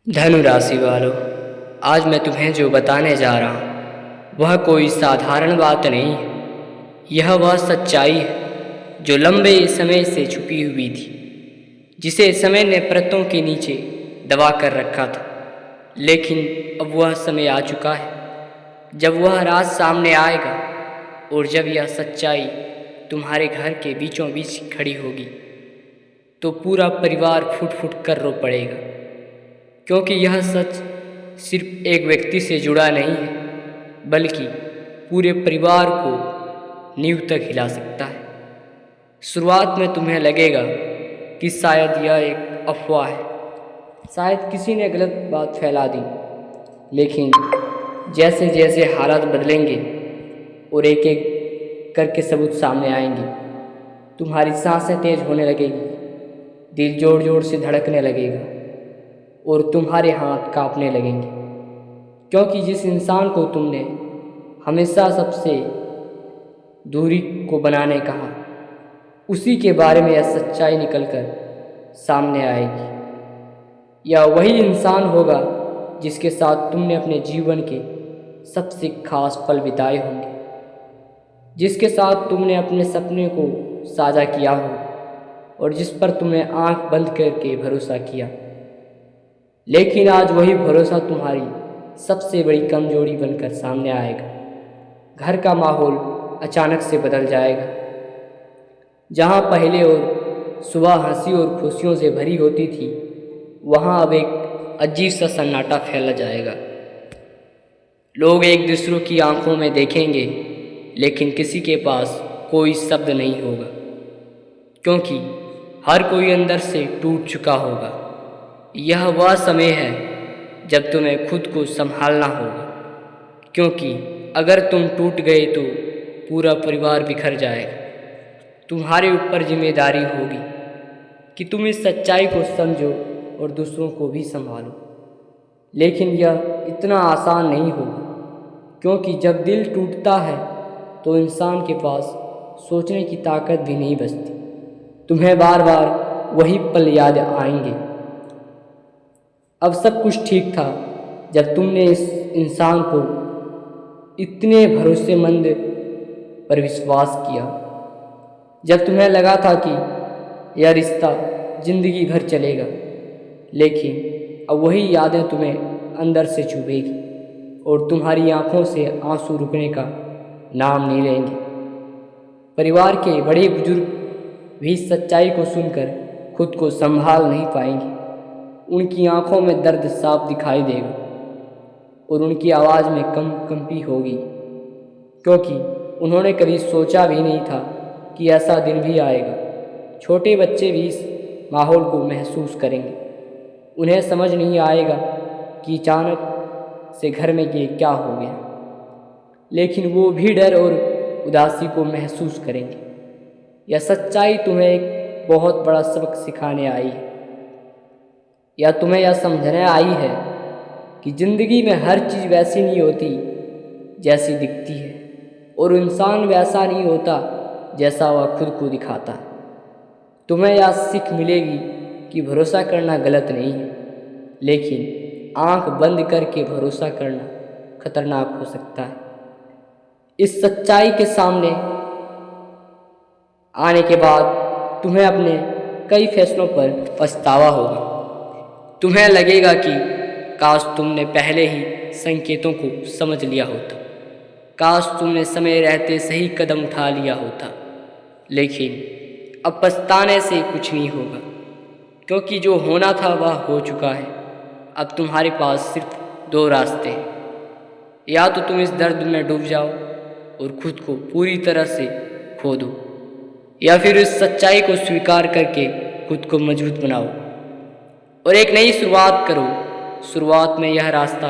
धनु राशि वालों, आज मैं तुम्हें जो बताने जा रहा हूँ वह कोई साधारण बात नहीं है। यह वह सच्चाई है जो लंबे समय से छुपी हुई थी, जिसे समय ने परतों के नीचे दबा कर रखा था। लेकिन अब वह समय आ चुका है जब वह राज सामने आएगा, और जब यह सच्चाई तुम्हारे घर के बीचों बीच खड़ी होगी तो पूरा परिवार फूट फूट कर रो पड़ेगा। क्योंकि यह सच सिर्फ एक व्यक्ति से जुड़ा नहीं है, बल्कि पूरे परिवार को नींव तक हिला सकता है। शुरुआत में तुम्हें लगेगा कि शायद यह एक अफवाह है, शायद किसी ने गलत बात फैला दी। लेकिन जैसे जैसे हालात बदलेंगे और एक एक करके सबूत सामने आएंगे, तुम्हारी सांसें तेज होने लगेगी, दिल जोर जोर से धड़कने लगेगा और तुम्हारे हाथ कांपने लगेंगे। क्योंकि जिस इंसान को तुमने हमेशा सबसे दूरी को बनाने कहा, उसी के बारे में यह सच्चाई निकलकर सामने आएगी। यह वही इंसान होगा जिसके साथ तुमने अपने जीवन के सबसे खास पल बिताए होंगे, जिसके साथ तुमने अपने सपने को साझा किया हो और जिस पर तुमने आंख बंद करके भरोसा किया। लेकिन आज वही भरोसा तुम्हारी सबसे बड़ी कमजोरी बनकर सामने आएगा। घर का माहौल अचानक से बदल जाएगा। जहाँ पहले और सुबह हंसी और खुशियों से भरी होती थी, वहाँ अब एक अजीब सा सन्नाटा फैला जाएगा। लोग एक दूसरों की आंखों में देखेंगे, लेकिन किसी के पास कोई शब्द नहीं होगा, क्योंकि हर कोई अंदर से टूट चुका होगा। यह वह समय है जब तुम्हें खुद को संभालना होगा, क्योंकि अगर तुम टूट गए तो पूरा परिवार बिखर जाएगा। तुम्हारे ऊपर जिम्मेदारी होगी कि तुम इस सच्चाई को समझो और दूसरों को भी संभालो। लेकिन यह इतना आसान नहीं होगा, क्योंकि जब दिल टूटता है तो इंसान के पास सोचने की ताकत भी नहीं बचती। तुम्हें बार बार वही पल याद आएंगे। अब सब कुछ ठीक था जब तुमने इस इंसान को इतने भरोसेमंद पर विश्वास किया, जब तुम्हें लगा था कि यह रिश्ता जिंदगी भर चलेगा। लेकिन अब वही यादें तुम्हें अंदर से चुभेगी और तुम्हारी आंखों से आंसू रुकने का नाम नहीं लेंगे। परिवार के बड़े बुजुर्ग भी सच्चाई को सुनकर खुद को संभाल नहीं पाएंगे। उनकी आंखों में दर्द साफ दिखाई देगा और उनकी आवाज़ में कंपी होगी, क्योंकि उन्होंने कभी सोचा भी नहीं था कि ऐसा दिन भी आएगा। छोटे बच्चे भी इस माहौल को महसूस करेंगे। उन्हें समझ नहीं आएगा कि अचानक से घर में ये क्या हो गया, लेकिन वो भी डर और उदासी को महसूस करेंगे। यह सच्चाई तुम्हें एक बहुत बड़ा सबक सिखाने आई है, या तुम्हें यह समझने आई है कि ज़िंदगी में हर चीज़ वैसी नहीं होती जैसी दिखती है, और इंसान वैसा नहीं होता जैसा वह खुद को दिखाता है। तुम्हें यह सीख मिलेगी कि भरोसा करना गलत नहीं है, लेकिन आंख बंद करके भरोसा करना खतरनाक हो सकता है। इस सच्चाई के सामने आने के बाद तुम्हें अपने कई फैसलों पर पछतावा होगा। तुम्हें लगेगा कि काश तुमने पहले ही संकेतों को समझ लिया होता, काश तुमने समय रहते सही कदम उठा लिया होता। लेकिन अब पछताने से कुछ नहीं होगा, क्योंकि जो होना था वह हो चुका है। अब तुम्हारे पास सिर्फ दो रास्ते हैं, या तो तुम इस दर्द में डूब जाओ और खुद को पूरी तरह से खो दो, या फिर इस सच्चाई को स्वीकार करके खुद को मजबूत बनाओ और एक नई शुरुआत करो। शुरुआत में यह रास्ता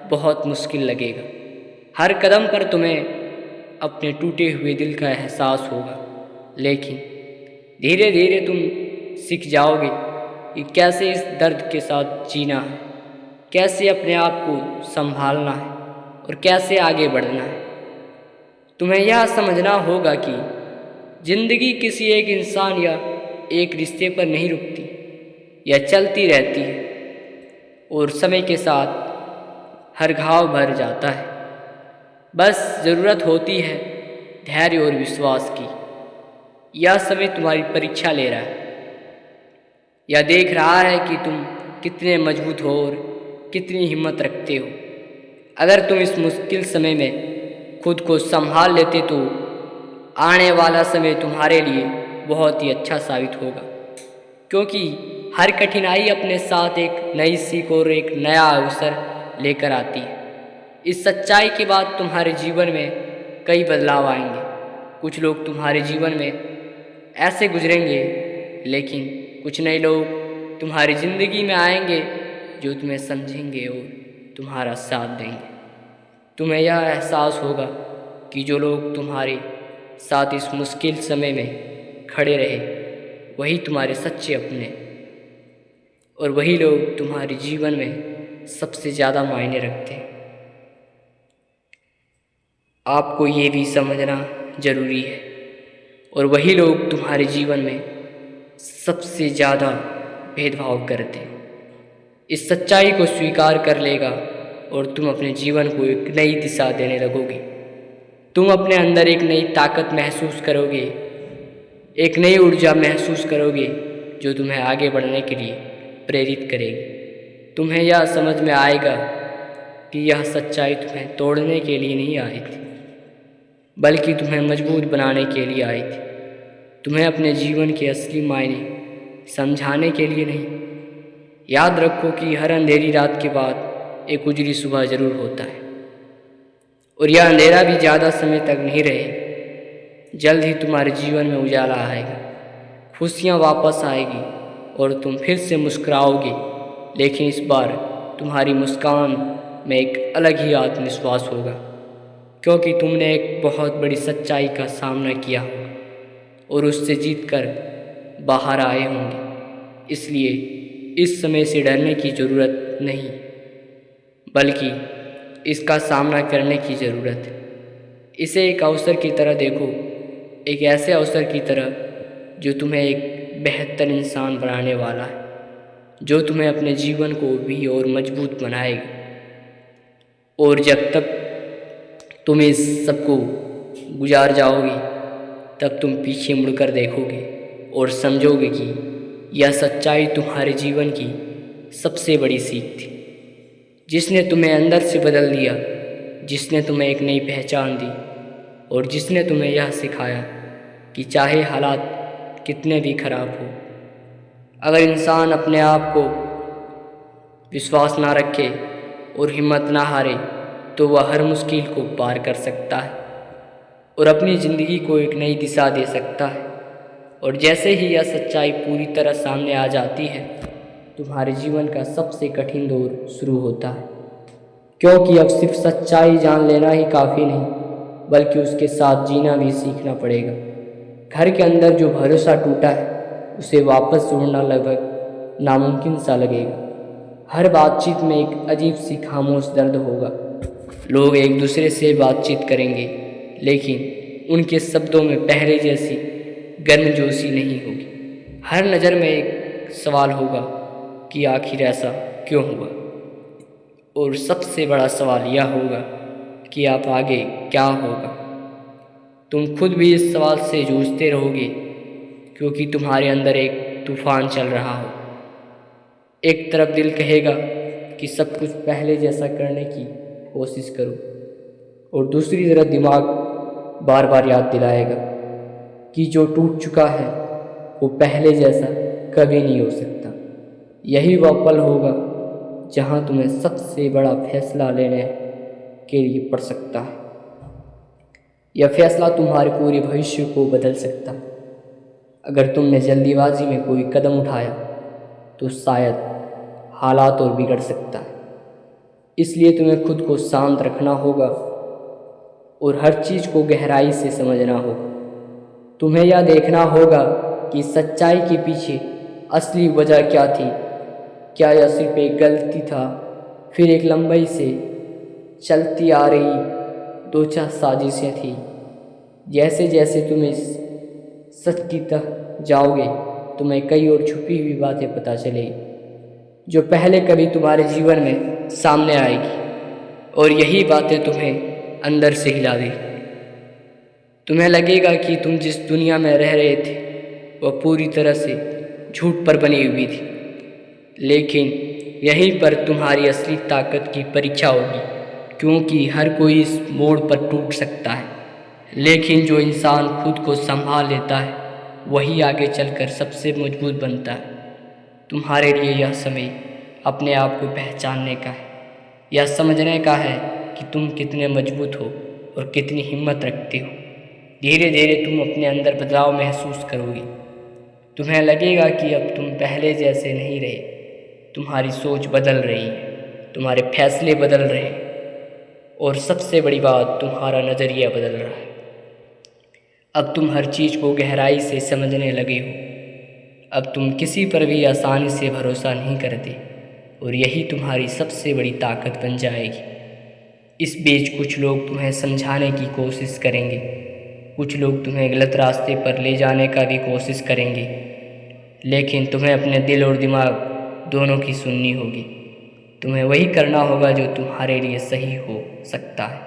बहुत मुश्किल लगेगा। हर कदम पर तुम्हें अपने टूटे हुए दिल का एहसास होगा, लेकिन धीरे धीरे तुम सीख जाओगे कि कैसे इस दर्द के साथ जीना है, कैसे अपने आप को संभालना है और कैसे आगे बढ़ना है। तुम्हें यह समझना होगा कि जिंदगी किसी एक इंसान या एक रिश्ते पर नहीं रुकती, यह चलती रहती है। और समय के साथ हर घाव भर जाता है। बस ज़रूरत होती है धैर्य और विश्वास की। यह समय तुम्हारी परीक्षा ले रहा है, यह देख रहा है कि तुम कितने मजबूत हो और कितनी हिम्मत रखते हो। अगर तुम इस मुश्किल समय में खुद को संभाल लेते तो आने वाला समय तुम्हारे लिए बहुत ही अच्छा साबित होगा, क्योंकि हर कठिनाई अपने साथ एक नई सीख और एक नया अवसर लेकर आती है। इस सच्चाई के बाद तुम्हारे जीवन में कई बदलाव आएंगे। कुछ लोग तुम्हारे जीवन में ऐसे गुजरेंगे, लेकिन कुछ नए लोग तुम्हारी ज़िंदगी में आएंगे जो तुम्हें समझेंगे और तुम्हारा साथ देंगे। तुम्हें यह एहसास होगा कि जो लोग तुम्हारे साथ इस मुश्किल समय में खड़े रहे वही तुम्हारे सच्चे अपने, और वही लोग तुम्हारे जीवन में सबसे ज़्यादा मायने रखते हैं। आपको ये भी समझना ज़रूरी है, और वही लोग तुम्हारे जीवन में सबसे ज़्यादा भेदभाव करते हैं। इस सच्चाई को स्वीकार कर लेगा और तुम अपने जीवन को एक नई दिशा देने लगोगे। तुम अपने अंदर एक नई ताकत महसूस करोगे, एक नई ऊर्जा महसूस करोगे जो तुम्हें आगे बढ़ने के लिए प्रेरित करेगी। तुम्हें यह समझ में आएगा कि यह सच्चाई तुम्हें तोड़ने के लिए नहीं आई थी, बल्कि तुम्हें मजबूत बनाने के लिए आई थी। तुम्हें अपने जीवन के असली मायने समझाने के लिए नहीं। याद रखो कि हर अंधेरी रात के बाद एक उजली सुबह ज़रूर होता है, और यह अंधेरा भी ज़्यादा समय तक नहीं रहे। जल्द ही तुम्हारे जीवन में उजाला आएगा, खुशियाँ वापस आएगी और तुम फिर से मुस्कुराओगे। लेकिन इस बार तुम्हारी मुस्कान में एक अलग ही आत्मविश्वास होगा, क्योंकि तुमने एक बहुत बड़ी सच्चाई का सामना किया होगा और उससे जीतकर बाहर आए होंगे। इसलिए इस समय से डरने की ज़रूरत नहीं, बल्कि इसका सामना करने की ज़रूरत है। इसे एक अवसर की तरह देखो, एक ऐसे अवसर की तरह जो तुम्हें एक बेहतर इंसान बनाने वाला है, जो तुम्हें अपने जीवन को भी और मजबूत बनाएगा। और जब तक तुम इस सबको गुजार जाओगे, तब तुम पीछे मुड़कर देखोगे और समझोगे कि यह सच्चाई तुम्हारे जीवन की सबसे बड़ी सीख थी, जिसने तुम्हें अंदर से बदल दिया, जिसने तुम्हें एक नई पहचान दी, और जिसने तुम्हें यह सिखाया कि चाहे हालात कितने भी खराब हो, अगर इंसान अपने आप को विश्वास ना रखे और हिम्मत ना हारे, तो वह हर मुश्किल को पार कर सकता है और अपनी ज़िंदगी को एक नई दिशा दे सकता है। और जैसे ही यह सच्चाई पूरी तरह सामने आ जाती है, तुम्हारे जीवन का सबसे कठिन दौर शुरू होता है, क्योंकि अब सिर्फ सच्चाई जान लेना ही काफ़ी नहीं, बल्कि उसके साथ जीना भी सीखना पड़ेगा। घर के अंदर जो भरोसा टूटा है, उसे वापस जोड़ना लगभग नामुमकिन सा लगेगा। हर बातचीत में एक अजीब सी खामोश दर्द होगा। लोग एक दूसरे से बातचीत करेंगे, लेकिन उनके शब्दों में पहले जैसी गर्मजोशी नहीं होगी। हर नज़र में एक सवाल होगा कि आखिर ऐसा क्यों हुआ, और सबसे बड़ा सवाल यह होगा कि आप आगे क्या होगा। तुम खुद भी इस सवाल से जूझते रहोगे, क्योंकि तुम्हारे अंदर एक तूफान चल रहा हो। एक तरफ दिल कहेगा कि सब कुछ पहले जैसा करने की कोशिश करो, और दूसरी तरफ दिमाग बार बार याद दिलाएगा कि जो टूट चुका है वो पहले जैसा कभी नहीं हो सकता। यही वह पल होगा जहाँ तुम्हें सबसे बड़ा फैसला लेने के लिए पड़ सकता है। यह फैसला तुम्हारे पूरे भविष्य को बदल सकता है। अगर तुमने जल्दीबाजी में कोई कदम उठाया, तो शायद हालात और बिगड़ सकता है। इसलिए तुम्हें खुद को शांत रखना होगा और हर चीज़ को गहराई से समझना होगा। तुम्हें यह देखना होगा कि सच्चाई के पीछे असली वजह क्या थी। क्या यह सिर्फ एक गलती था, फिर एक लंबाई से चलती आ रही दो चार साजिशें थी। जैसे जैसे तुम इस सच की तक जाओगे, तुम्हें कई और छुपी हुई बातें पता चलेगी। जो पहले कभी तुम्हारे जीवन में सामने आएगी और यही बातें तुम्हें अंदर से हिला देगी। तुम्हें लगेगा कि तुम जिस दुनिया में रह रहे थे वह पूरी तरह से झूठ पर बनी हुई थी, लेकिन यहीं पर तुम्हारी असली ताकत की परीक्षा होगी, क्योंकि हर कोई इस मोड़ पर टूट सकता है, लेकिन जो इंसान खुद को संभाल लेता है वही आगे चलकर सबसे मजबूत बनता है। तुम्हारे लिए यह समय अपने आप को पहचानने का है, यह समझने का है कि तुम कितने मजबूत हो और कितनी हिम्मत रखते हो। धीरे धीरे तुम अपने अंदर बदलाव महसूस करोगे। तुम्हें लगेगा कि अब तुम पहले जैसे नहीं रहे, तुम्हारी सोच बदल रही है, तुम्हारे फैसले बदल रहे हैं और सबसे बड़ी बात, तुम्हारा नज़रिया बदल रहा है। अब तुम हर चीज़ को गहराई से समझने लगे हो। अब तुम किसी पर भी आसानी से भरोसा नहीं करते और यही तुम्हारी सबसे बड़ी ताकत बन जाएगी। इस बीच कुछ लोग तुम्हें समझाने की कोशिश करेंगे, कुछ लोग तुम्हें गलत रास्ते पर ले जाने का भी कोशिश करेंगे, लेकिन तुम्हें अपने दिल और दिमाग दोनों की सुननी होगी। तुम्हें वही करना होगा जो तुम्हारे लिए सही हो सकता है।